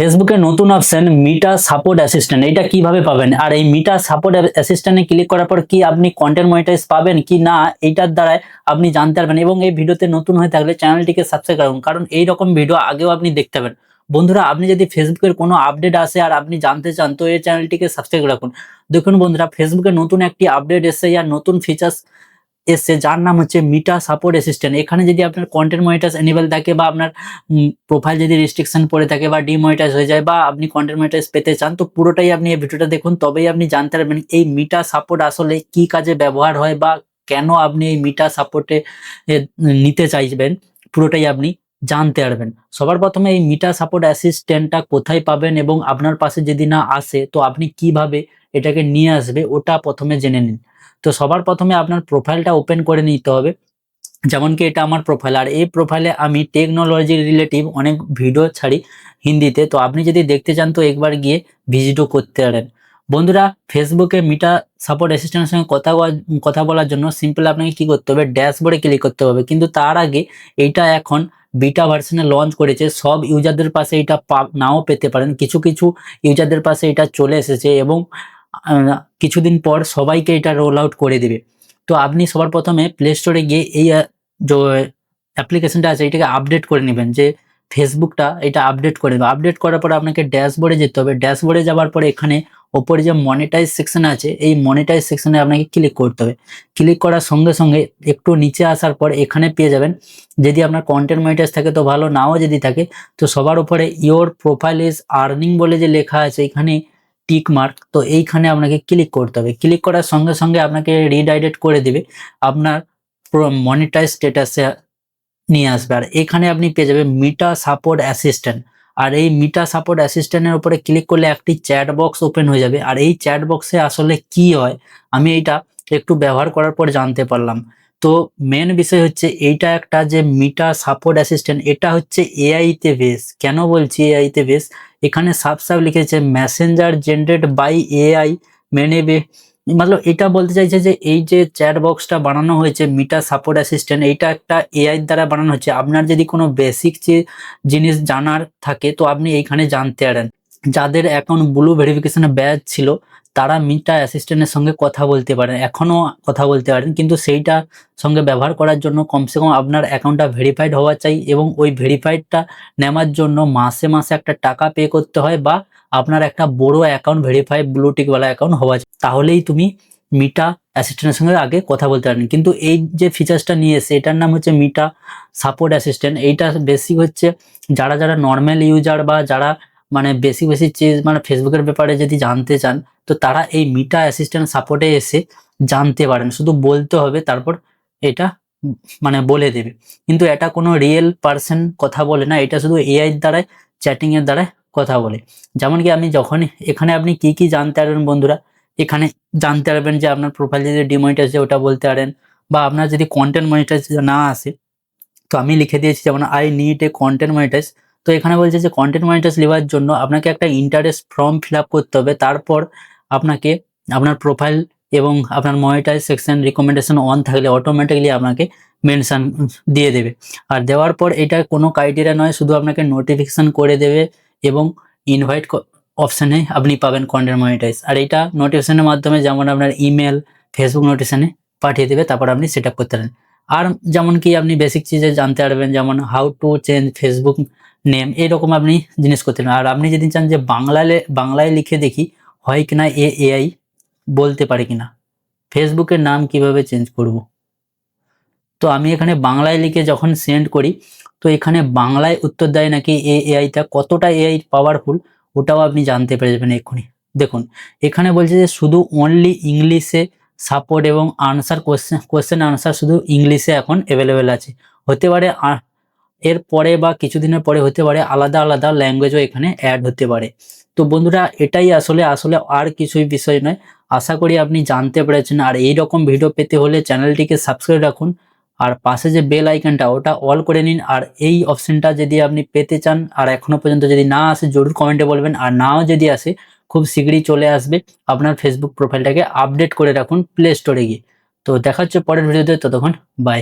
ফেসবুকের নতুন option মিটা support assistant, এটা কিভাবে পাবেন? আর এই মিটা সাপোর্ট অ্যাসিস্ট্যান্টে ক্লিক করার পর কি আপনি কন্টেন্ট মনিটাইজ পাবেন কি না, এইটার দ্বারাই আপনি জানতে পারবেন। এবং এই ভিডিওতে নতুন হয়ে থাকলে চ্যানেলটিকে সাবস্ক্রাইব করুন, কারণ এই রকম ভিডিও আগেও আপনি দেখতে পাবেন। বন্ধুরা, আপনি যদি ফেসবুকের কোনো আপডেট আসে আর আপনি জানতে চান, তো এই চ্যানেলটিকে সাবস্ক্রাইব রাখুন। দেখুন বন্ধুরা, ফেসবুকে নতুন একটি আপডেট এসেছে, আর নতুন ফিচার্স এসছে যার নাম হচ্ছে মিটা সাপোর্ট অ্যাসিস্ট্যান্ট। এখানে যদি আপনার কন্টেন্ট মনিটাইজ এনেবল থাকে বা আপনার প্রোফাইল যদি রেস্ট্রিকশন পড়ে থাকে বা ডিমনিটাইজ হয়ে যায় বা আপনি কন্টেন্ট মনিটাইজ পেতে চান, তো পুরোটাই আপনি এই ভিডিওটা দেখুন, তবেই আপনি জানতে পারবেন এই মিটা সাপোর্ট আসলে কি কাজে ব্যবহার হয় বা কেন আপনি এই মিটা সাপোর্টে নিতে চাইবেন, পুরোটাই আপনি জানতে পারবেন। সবার প্রথমে এই মিটা সাপোর্ট অ্যাসিস্ট্যান্টটা কোথায় পাবেন এবং আপনার পাশে যদি না আসে তো আপনি কিভাবে এটাকে নিয়ে আসবে, ওটা প্রথমে জেনে নিন। তো সবার প্রথমে আপনার প্রোফাইলটা ওপেন করে নিতে হবে। যেমন কি এটা আমার প্রোফাইল, আর এই প্রোফাইলে আমি টেকনোলজি রিলেটিভ অনেক ভিডিও ছাড়ি হিন্দিতে। তো আপনি যদি দেখতে চান তো একবার গিয়ে ভিজিটও করতে পারেন। বন্ধুরা, ফেসবুকে মিটা সাপোর্ট অ্যাসিস্ট্যান্টের সঙ্গে কথা বলার জন্য সিম্পল আপনাকে কি করতে হবে, ড্যাশবোর্ডে ক্লিক করতে হবে। কিন্তু তার আগে এইটা এখন বিটা ভার্সনে লঞ্চ করেছে, সব ইউজারদের পাশে এটা নাও পেতে পারেন। কিছু কিছু ইউজারদের পাশে এটা চলে এসেছে এবং কিছুদিন পর সবাইকে এটা রোল আউট করে দিবে। তো আপনি সবার প্রথমে প্লে স্টোরে গিয়ে এই যে অ্যাপ্লিকেশনটা আছে এটাকে আপডেট করে নেবেন, যে ফেসবুকটা এটা আপডেট করে নেবে। আপডেট করার পর আপনাকে ড্যাশবোর্ডে যেতে হবে। ড্যাশবোর্ডে যাওয়ার পরে এখানে ওপরে যে মনিটাইজ সেকশন আছে, এই মনিটাইজ সেকশনে আপনাকে ক্লিক করতে হবে। ক্লিক করার সঙ্গে সঙ্গে একটু নিচে আসার পর এখানে পেয়ে যাবেন, যদি আপনার কন্টেন্ট মনিটাইজ থাকে তো ভালো, নাও যদি থাকে তো সবার উপরে ইওর প্রোফাইল ইজ আর্নিং বলে যে লেখা আছে এখানে টিক মার্ক, তো এইখানে আপনাকে ক্লিক করতে হবে। ক্লিক করার সঙ্গে সঙ্গে আপনাকে রিডাইরেক্ট করে দিবে আপনার মনিটাইজ স্ট্যাটাসে নিয়ে আসবে। আর এখানে আপনি পেয়ে যাবেন মিটা সাপোর্ট অ্যাসিস্ট্যান্ট। আর এই মিটা সাপোর্ট অ্যাসিস্ট্যান্টের উপরে ক্লিক করলে একটি চ্যাট বক্স ওপেন হয়ে যাবে। আর এই চ্যাট বক্সে আসলে কি হয় আমি এইটা একটু ব্যবহার করার পর জানতে পারলাম। তো মেন বিষয় হচ্ছে এইটা একটা যে মিটা সাপোর্ট অ্যাসিস্ট্যান্ট, এটা হচ্ছে এআই তে বেস। কেন বলছি এআই তে বেস, এখানে সাফ সাফ লিখেছে মেসেঞ্জার জেনারেট বাই এআই মেনেবে। মতলব এটা বলতে চাইছে যে এই যে চ্যাট বক্সটা বানানো হয়েছে মিটা সাপোর্ট অ্যাসিস্ট্যান্ট, এইটা একটা এআই দ্বারা বানানো হচ্ছে। আপনার যদি কোনো বেসিক জিনিস জানার থাকে তো আপনি এইখানে জানতে পারেন। যাদের অ্যাকাউন্ট ব্লু ভেরিফিকেশনে ব্যাচ ছিল তারা মিটা অ্যাসিস্ট্যান্টের সঙ্গে কথা বলতে পারেন, এখনো কথা বলতে পারেন, কিন্তু সেইটা সঙ্গে ব্যবহার করার জন্য কমসে কম আপনার অ্যাকাউন্টটা ভেরিফাইড হওয়া চাই এবং ওই ভেরিফাইডটা নেওয়ার জন্য মাসে মাসে একটা টাকা পে করতে হয় বা আপনার একটা বড় অ্যাকাউন্ট ভেরিফাই ব্লু টিকওয়ালা অ্যাকাউন্ট হওয়া চাই, তাহলেই তুমি মিটা অ্যাসিস্ট্যান্টের সঙ্গে আগে কথা বলতে পারেন। কিন্তু এই যে ফিচার্সটা নিয়ে এসে এটার নাম হচ্ছে মিটা সাপোর্ট অ্যাসিস্ট্যান্ট। এইটা বেসিক হচ্ছে যারা যারা নর্মাল ইউজার বা যারা মানে বেশি চিজ মানে ফেসবুকের ব্যাপারে যদি জানতে চান তো তারা এই মিটা অ্যাসিস্ট্যান্ট সাপোর্টে এসে জানতে পারেন। শুধু বলতে হবে, তারপর এটা মানে বলে দেবে। কিন্তু এটা কোনো রিয়েল পার্সন কথা বলে না, এটা শুধু এআই দ্বারাই চ্যাটিং এর দ্বারাই কথা বলে। যেমন কি আমি যখন এখানে আপনি কি কি জানতে পারবেন বন্ধুরা, এখানে জানতে পারবেন যে আপনার প্রোফাইল যদি ডিমনিটাইজ ওটা বলতে পারেন, বা আপনার যদি কন্টেন্ট মনিটাইজ না আসে তো আমি লিখে দিয়েছি যেমন I need a content monetize. তো এখানে বলছে যে কন্টেন্ট মনিটাইজ নেওয়ার জন্য আপনাকে একটা ইন্টারেস্ট ফর্ম ফিল আপ করতে হবে। তারপর আপনাকে আপনার প্রোফাইল এবং আপনার মনিটাইজ সেকশন রিকমেন্ডেশন অন থাকলে অটোমেটিক্যালি আপনাকে মেনশন দিয়ে দেবে। আর দেওয়ার পর এটা কোনো ক্রাইটেরিয়া নয়, শুধু আপনাকে নোটিফিকেশন করে দেবে এবং ইনভাইট অপশানে আপনি পাবেন কন্টেন্ট মনিটাইজ। আর এটা নোটিফিকেশনের মাধ্যমে যেমন আপনার ইমেল ফেসবুক নোটিফিকেশনে পাঠিয়ে দেবে, তারপর আপনি সেট আপ করতে পারেন। আর যেমন কি আপনি বেসিক চিজে জানতে পারবেন, যেমন how to change Facebook name, এরকম আপনি জিনিস করতে পারেন। আর আপনি যদি চান যে বাংলায় লিখে দেখি হয় কিনা এআই বলতে পারে কিনা ফেসবুকের নাম কিভাবে চেঞ্জ করব, তো আমি এখানে বাংলায় লিখে যখন সেন্ড করি তো এখানে বাংলায় উত্তর দেয় নাকি এআইটা কতটা এআই পাওয়ারফুল ওটাও আপনি জানতে পেরে যাবেন এক্ষুনি। দেখুন এখানে বলছে যে শুধু অনলি ইংলিশে সাপোর্ট এবং আনসার কোশ্চেন আনসার শুধু ইংলিশে এখন অ্যাভেলেবেল আছে। হতে পারে এর পরে বা কিছুদিনের পরে হতে পারে আলাদা আলাদা ল্যাঙ্গুয়েজও এখানে অ্যাড হতে পারে। তো বন্ধুরা এটাই আসলে আর কিছুই বিষয় নয়। আশা করি আপনি জানতে পেরেছেন। আর এই রকম ভিডিও পেতে হলে চ্যানেলটিকে সাবস্ক্রাইব রাখুন, আর পাশে যে বেল আইকনটা ওটা অল করে নিন। আর এই অপশনটা যদি আপনি পেতে চান আর এখনো পর্যন্ত যদি না আসে জরুর কমেন্টে বলবেন, আর নাও যদি আসে খুব শীঘ্রই চলে আসবে। আপনার ফেসবুক প্রোফাইলটাকে আপডেট করে রাখুন প্লে স্টোরে গিয়ে। তো দেখা হচ্ছে পরের ভিডিওতে, ততক্ষণ বাই।